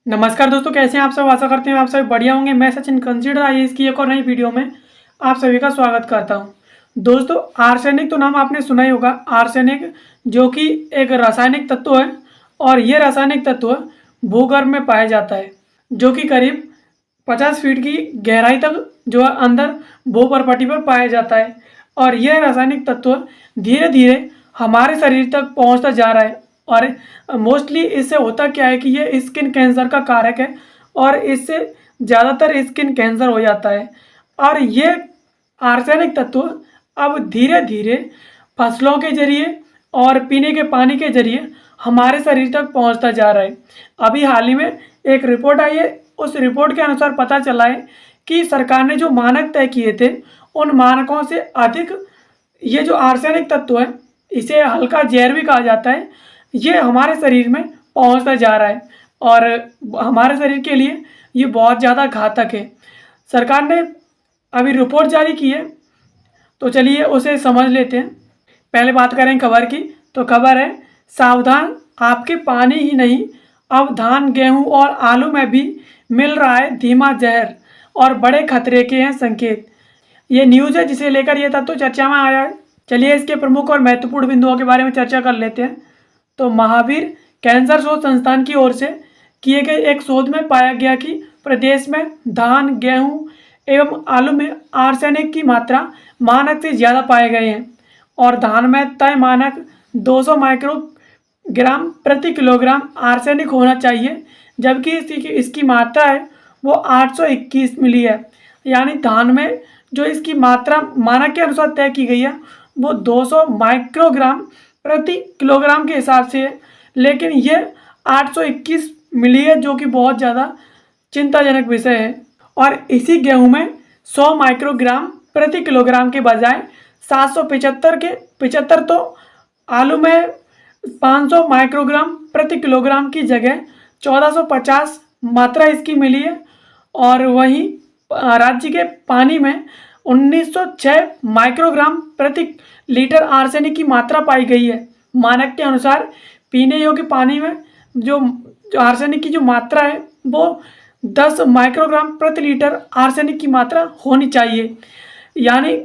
नमस्कार दोस्तों, कैसे हैं आप सब। आशा करते हैं आप सभी बढ़िया होंगे। मैं सचिन कंसिडर आईएएस की एक और नई वीडियो में आप सभी का स्वागत करता हूं। दोस्तों, आर्सेनिक तो नाम आपने सुना ही होगा। आर्सेनिक जो कि एक रासायनिक तत्व है और ये रासायनिक तत्व भूगर्भ में पाया जाता है, जो कि करीब 50 फीट की गहराई तक जो है अंदर भूपर्पटी पर पाया जाता है। और यह रासायनिक तत्व धीरे धीरे हमारे शरीर तक पहुंचता जा रहा है। और मोस्टली इससे होता क्या है कि ये स्किन कैंसर का कारक है और इससे ज़्यादातर स्किन कैंसर हो जाता है। और ये आर्सेनिक तत्व अब धीरे धीरे फसलों के जरिए और पीने के पानी के जरिए हमारे शरीर तक पहुंचता जा रहा है। अभी हाल ही में एक रिपोर्ट आई है, उस रिपोर्ट के अनुसार पता चला है कि सरकार ने जो मानक तय किए थे उन मानकों से अधिक ये जो आर्सेनिक तत्व है, इसे हल्का जहर भी कहा जाता है, ये हमारे शरीर में पहुंचता जा रहा है और हमारे शरीर के लिए ये बहुत ज़्यादा घातक है। सरकार ने अभी रिपोर्ट जारी की है, तो चलिए उसे समझ लेते हैं। पहले बात करें खबर की, तो खबर है सावधान, आपके पानी ही नहीं अब धान गेहूं और आलू में भी मिल रहा है धीमा जहर और बड़े खतरे के हैं संकेत। ये न्यूज़ है जिसे लेकर ये तत्व चर्चा में आया है। चलिए इसके प्रमुख और महत्वपूर्ण बिंदुओं के बारे में चर्चा कर लेते हैं। तो महावीर कैंसर शोध संस्थान की ओर से किए गए एक शोध में पाया गया कि प्रदेश में धान गेहूं एवं आलू में आर्सेनिक की मात्रा मानक से ज़्यादा पाए गए हैं। और धान में तय मानक 200 माइक्रोग्राम प्रति किलोग्राम आर्सेनिक होना चाहिए, जबकि इसकी मात्रा है वो 821 मिली है। यानी धान में जो इसकी मात्रा मानक के अनुसार तय की गई है वो 200 माइक्रोग्राम प्रति किलोग्राम के हिसाब से है, लेकिन ये 821 मिली है, जो कि बहुत ज़्यादा चिंताजनक विषय है। और इसी गेहूं में 100 माइक्रोग्राम प्रति किलोग्राम के बजाय 775 के 75, तो आलू में 500 माइक्रोग्राम प्रति किलोग्राम की जगह 1450 मात्रा इसकी मिली है। और वहीं राज्य के पानी में 1906 माइक्रोग्राम प्रति लीटर आर्सेनिक की मात्रा पाई गई है। मानक के अनुसार पीने योग्य पानी में जो आर्सेनिक की जो मात्रा है वो 10 माइक्रोग्राम प्रति लीटर आर्सेनिक की मात्रा होनी चाहिए। यानी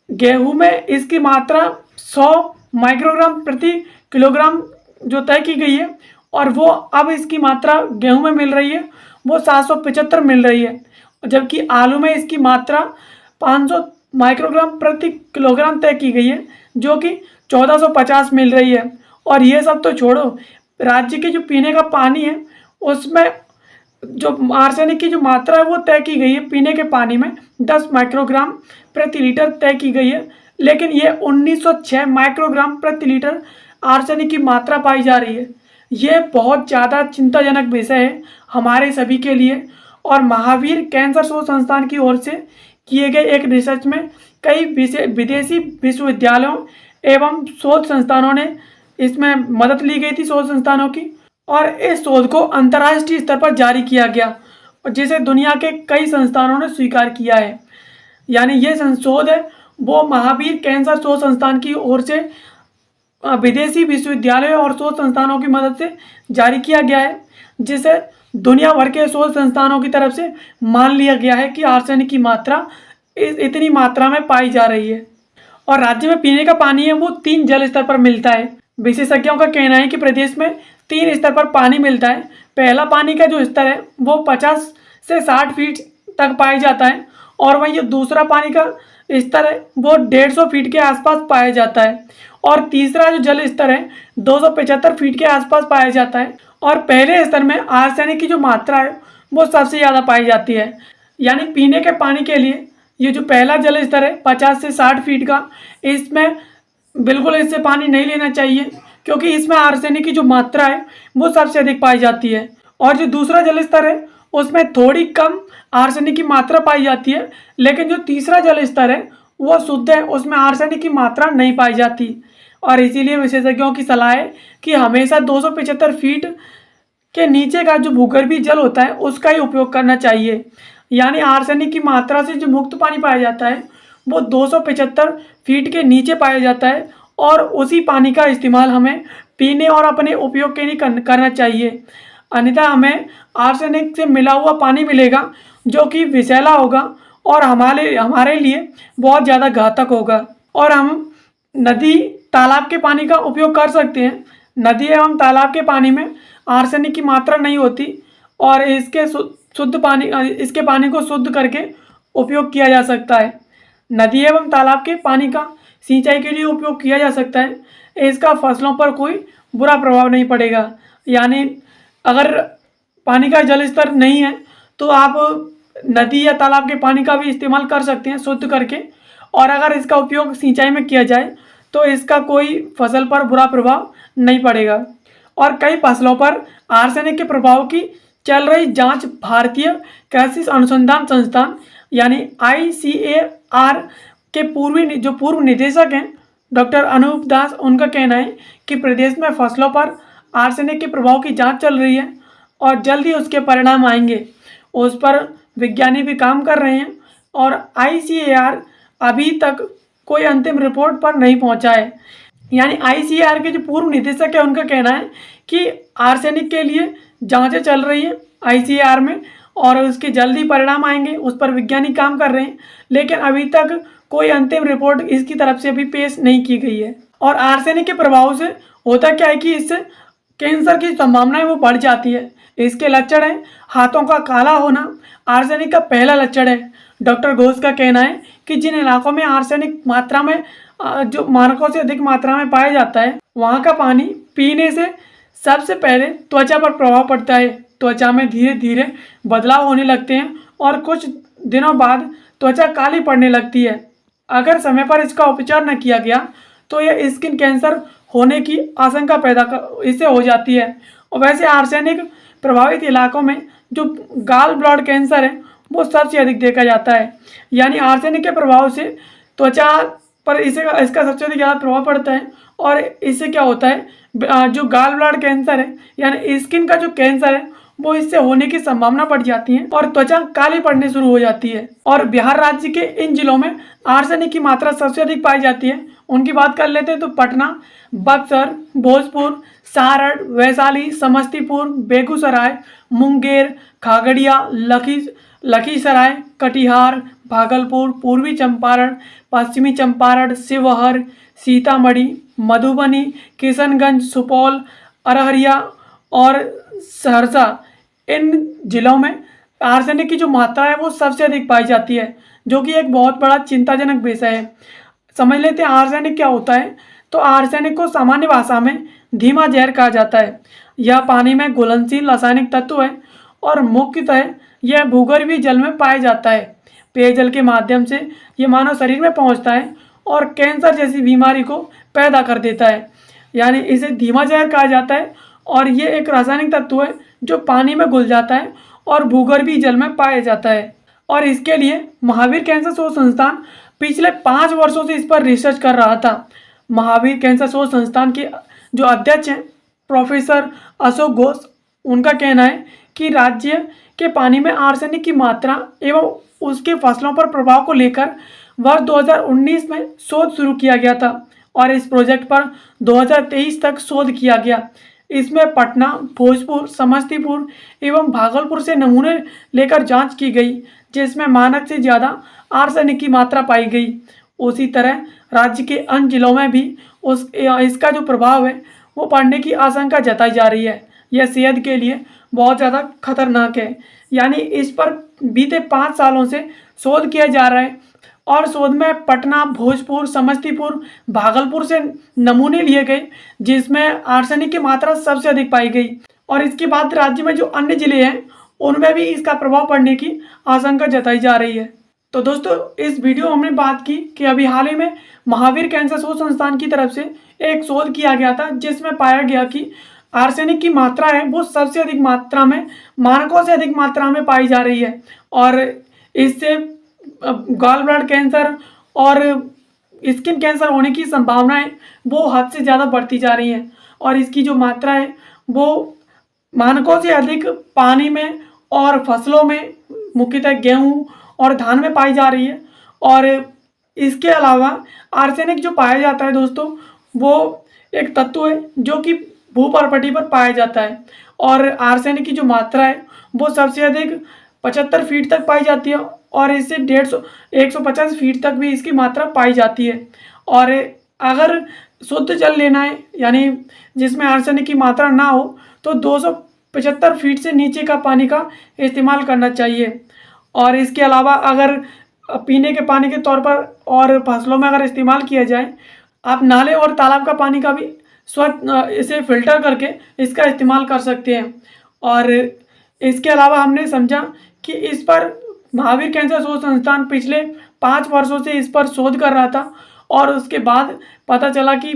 गेहूं में इसकी मात्रा 100 माइक्रोग्राम प्रति किलोग्राम जो तय की गई है, और वो अब इसकी मात्रा गेहूं में मिल रही है वो 775 मिल रही है, जबकि आलू में इसकी मात्रा 500 माइक्रोग्राम प्रति किलोग्राम तय की गई है, जो कि 1450 मिल रही है। और ये सब तो छोड़ो, राज्य के जो पीने का पानी है उसमें जो आर्सेनिक की जो मात्रा है वो तय की गई है, पीने के पानी में 10 माइक्रोग्राम प्रति लीटर तय की गई है, लेकिन ये 1906 माइक्रोग्राम प्रति लीटर आर्सेनिक की मात्रा पाई जा रही है। ये बहुत ज़्यादा चिंताजनक विषय है हमारे सभी के लिए। और महावीर कैंसर शोध संस्थान की ओर से किए गए एक रिसर्च में कई विदेशी विश्वविद्यालयों एवं शोध संस्थानों ने इसमें मदद ली गई थी, शोध संस्थानों की। और इस शोध को अंतर्राष्ट्रीय स्तर पर जारी किया गया, और जिसे दुनिया के कई संस्थानों ने स्वीकार किया है। यानी ये शोध है वो महावीर कैंसर शोध संस्थान की ओर से विदेशी विश्वविद्यालयों और शोध संस्थानों की मदद से जारी किया गया है, जिसे दुनिया भर के शोध संस्थानों की तरफ से मान लिया गया है कि आर्सेनिक की मात्रा इतनी मात्रा में पाई जा रही है। और राज्य में पीने का पानी है वो 3 जल स्तर पर मिलता है। विशेषज्ञों का कहना है कि प्रदेश में 3 स्तर पर पानी मिलता है। पहला पानी का जो स्तर है वो 50 से 60 फीट तक पाया जाता है, और वहीं जो दूसरा पानी का स्तर है वो 150 फीट के आसपास पाया जाता है, और तीसरा जो जल स्तर है 275 फीट के आसपास पाया जाता है। और पहले स्तर में आर्सेनिक की जो मात्रा है वो सबसे ज़्यादा पाई जाती है। यानी पीने के पानी के लिए ये जो पहला जल स्तर है 50 से 60 फीट का, इसमें बिल्कुल इससे पानी नहीं लेना चाहिए, क्योंकि इसमें आर्सेनिक की जो मात्रा है वो सबसे अधिक पाई जाती है। और जो दूसरा जल स्तर है उसमें थोड़ी कम आर्सेनिक की मात्रा पाई जाती है, लेकिन जो तीसरा जल स्तर है वो शुद्ध है, उसमें आर्सेनिक की मात्रा नहीं पाई जाती। और इसीलिए विशेषज्ञों की सलाह है कि हमेशा 275 फीट के नीचे का जो भूगर्भीय जल होता है उसका ही उपयोग करना चाहिए। यानी आर्सेनिक की मात्रा से जो मुक्त पानी पाया जाता है वो 275 फीट के नीचे पाया जाता है, और उसी पानी का इस्तेमाल हमें पीने और अपने उपयोग के लिए करना चाहिए। अन्यथा हमें आर्सेनिक से मिला हुआ पानी मिलेगा जो कि विषैला होगा और हमारे हमारे लिए बहुत ज़्यादा घातक होगा। और हम नदी तालाब के पानी का उपयोग कर सकते हैं। नदी एवं तालाब के पानी में आर्सेनिक की मात्रा नहीं होती और इसके पानी को शुद्ध करके उपयोग किया जा सकता है। नदी एवं तालाब के पानी का सिंचाई के लिए उपयोग किया जा सकता है। इसका फसलों पर कोई बुरा प्रभाव नहीं पड़ेगा। यानी अगर पानी का जल स्तर नहीं है तो आप नदी या तालाब के पानी का भी इस्तेमाल कर सकते हैं शुद्ध करके। और अगर इसका उपयोग सिंचाई में किया जाए तो इसका कोई फसल पर बुरा प्रभाव नहीं पड़ेगा। और कई फसलों पर आर्सेनिक के प्रभाव की चल रही जांच भारतीय कृषि अनुसंधान संस्थान यानी ICAR के पूर्व निदेशक हैं डॉक्टर अनूप दास, उनका कहना है कि प्रदेश में फसलों पर आर्सेनिक के प्रभाव की जांच चल रही है और जल्द ही उसके परिणाम आएंगे। उस पर विज्ञानी भी काम कर रहे हैं और ICAR अभी तक कोई अंतिम रिपोर्ट पर नहीं पहुंचा है। यानी ICAR के जो पूर्व निदेशक है उनका कहना है कि आर्सेनिक के लिए जांचें चल रही हैं ICAR में और उसके जल्दी परिणाम आएंगे, उस पर विज्ञानी काम कर रहे हैं, लेकिन अभी तक कोई अंतिम रिपोर्ट इसकी तरफ से अभी पेश नहीं की गई है। और आर्सेनिक के प्रभाव से होता क्या है कि इससे कैंसर की संभावनाएं वो बढ़ जाती है। इसके लक्षण हैं हाथों का काला होना, आर्सेनिक का पहला लक्षण है। डॉक्टर घोष का कहना है कि जिन इलाकों में आर्सेनिक मात्रा में जो मानकों से अधिक मात्रा में पाया जाता है वहाँ का पानी पीने से सबसे पहले त्वचा पर प्रभाव पड़ता है। त्वचा में धीरे धीरे बदलाव होने लगते हैं और कुछ दिनों बाद त्वचा काली पड़ने लगती है। अगर समय पर इसका उपचार न किया गया तो यह स्किन कैंसर होने की आशंका इससे हो जाती है। और वैसे आर्सेनिक प्रभावित इलाकों में जो गाल ब्लड कैंसर है वो सबसे अधिक देखा जाता है। यानी आर्सेनिक के प्रभाव से त्वचा पर इसका सबसे अधिक ज़्यादा प्रभाव पड़ता है और इससे क्या होता है जो गाल ब्लड कैंसर है यानी स्किन का जो कैंसर है वो इससे होने की संभावना बढ़ जाती है और त्वचा काली पड़ने शुरू हो जाती है। और बिहार राज्य के इन जिलों में आर्सेनिक की मात्रा सबसे अधिक पाई जाती है। उनकी बात कर लेते हैं तो पटना, बक्सर, भोजपुर, सारण, वैशाली, समस्तीपुर, बेगूसराय, मुंगेर, खगड़िया, लखीसराय, कटिहार, भागलपुर, पूर्वी चंपारण, पश्चिमी चंपारण, शिवहर, सीतामढ़ी, मधुबनी, किशनगंज, सुपौल, अररिया और सहरसा, इन जिलों में आर्सेनिक की जो मात्रा है वो सबसे अधिक पाई जाती है, जो कि एक बहुत बड़ा चिंताजनक विषय है। समझ लेते हैं आर्सेनिक क्या होता है। तो आर्सेनिक को सामान्य भाषा में धीमा जहर कहा जाता है। यह पानी में घुलनशील रासायनिक तत्व है और मुख्यतः यह भूगर्भीय जल में पाया जाता है। पेयजल के माध्यम से यह मानव शरीर में पहुंचता है और कैंसर जैसी बीमारी को पैदा कर देता है। यानी इसे धीमा जहर कहा जाता है और ये एक रासायनिक तत्व है जो पानी में घुल जाता है और भूगर्भीय जल में पाया जाता है। और इसके लिए महावीर कैंसर शोध संस्थान पिछले 5 वर्षों से इस पर रिसर्च कर रहा था। महावीर कैंसर शोध संस्थान के जो अध्यक्ष हैं प्रोफेसर अशोक घोष, उनका कहना है कि राज्य के पानी में आर्सेनिक की मात्रा एवं उसके फसलों पर प्रभाव को लेकर वर्ष 2019 में शोध शुरू किया गया था और इस प्रोजेक्ट पर 2023 तक शोध किया गया। इसमें पटना, भोजपुर, समस्तीपुर एवं भागलपुर से नमूने लेकर जांच की गई, जिसमें मानक से ज़्यादा आर्सेनिक की मात्रा पाई गई। उसी तरह राज्य के अन्य जिलों में भी इसका जो प्रभाव है वो पड़ने की आशंका जताई जा रही है। यह सेहत के लिए बहुत ज़्यादा खतरनाक है। यानी इस पर बीते 5 सालों से शोध किया जा रहा है और शोध में पटना, भोजपुर, समस्तीपुर, भागलपुर से नमूने लिए गए, जिसमें आर्सेनिक की मात्रा सबसे अधिक पाई गई। और इसके बाद राज्य में जो अन्य जिले हैं उनमें भी इसका प्रभाव पड़ने की आशंका जताई जा रही है। तो दोस्तों, इस वीडियो में हमने बात की कि अभी हाल ही में महावीर कैंसर शोध संस्थान की तरफ से एक शोध किया गया था, जिसमें पाया गया कि आर्सेनिक की मात्रा है वो सबसे अधिक मात्रा में, मानकों से अधिक मात्रा में पाई जा रही है और इससे गॉल ब्लैडर कैंसर और स्किन कैंसर होने की संभावनाएं वो हद से ज़्यादा बढ़ती जा रही हैं। और इसकी जो मात्रा है वो मानकों से अधिक पानी में और फसलों में, मुख्यतः गेहूं और धान में पाई जा रही है। और इसके अलावा आर्सेनिक जो पाया जाता है दोस्तों, वो एक तत्व है जो कि भूपर्पटी पर पाया जाता है और आर्सेनिक की जो मात्रा है वो सबसे अधिक 75 फीट तक पाई जाती है और इससे 150 150 फीट तक भी इसकी मात्रा पाई जाती है। और अगर शुद्ध जल लेना है यानी जिसमें आर्सेनिक की मात्रा ना हो तो 275 फीट से नीचे का पानी का इस्तेमाल करना चाहिए। और इसके अलावा अगर पीने के पानी के तौर पर और फसलों में अगर इस्तेमाल किया जाए, आप नाले और तालाब का पानी का भी स्वच्छ इसे फ़िल्टर करके इसका इस्तेमाल कर सकते हैं। और इसके अलावा हमने समझा कि इस पर महावीर कैंसर शोध संस्थान पिछले 5 वर्षों से इस पर शोध कर रहा था और उसके बाद पता चला कि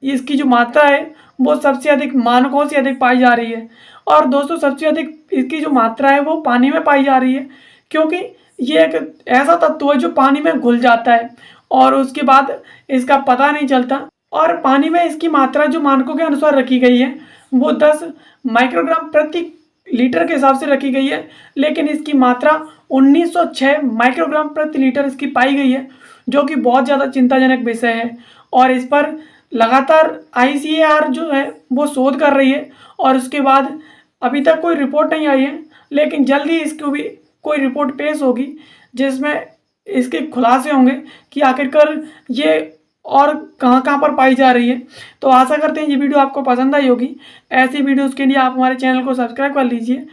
इसकी जो मात्रा है वो सबसे अधिक मानकों से अधिक पाई जा रही है। और दोस्तों सबसे अधिक इसकी जो मात्रा है वो पानी में पाई जा रही है, क्योंकि ये एक ऐसा तत्व है जो पानी में घुल जाता है और उसके बाद इसका पता नहीं चलता। और पानी में इसकी मात्रा जो मानकों के अनुसार रखी गई है वो 10 माइक्रोग्राम प्रति लीटर के हिसाब से रखी गई है, लेकिन इसकी मात्रा 1906 माइक्रोग्राम प्रति लीटर इसकी पाई गई है, जो कि बहुत ज़्यादा चिंताजनक विषय है। और इस पर लगातार ICAR जो है वो शोध कर रही है और उसके बाद अभी तक कोई रिपोर्ट नहीं आई है, लेकिन जल्द ही इसको भी कोई रिपोर्ट पेश होगी जिसमें इसके खुलासे होंगे कि आखिरकार ये और कहाँ-कहाँ पर पाई जा रही है। तो आशा करते हैं ये वीडियो आपको पसंद आई होगी। ऐसी वीडियोज़ के लिए आप हमारे चैनल को सब्सक्राइब कर लीजिए।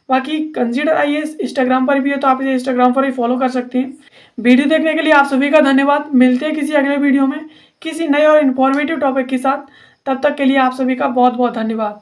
बाकी कंसीडर IAS इंस्टाग्राम पर भी है तो आप इसे इंस्टाग्राम पर भी फॉलो कर सकते हैं। वीडियो देखने के लिए आप सभी का धन्यवाद। मिलते हैं किसी अगले वीडियो में किसी नए और इन्फॉर्मेटिव टॉपिक के साथ। तब तक के लिए आप सभी का बहुत बहुत धन्यवाद।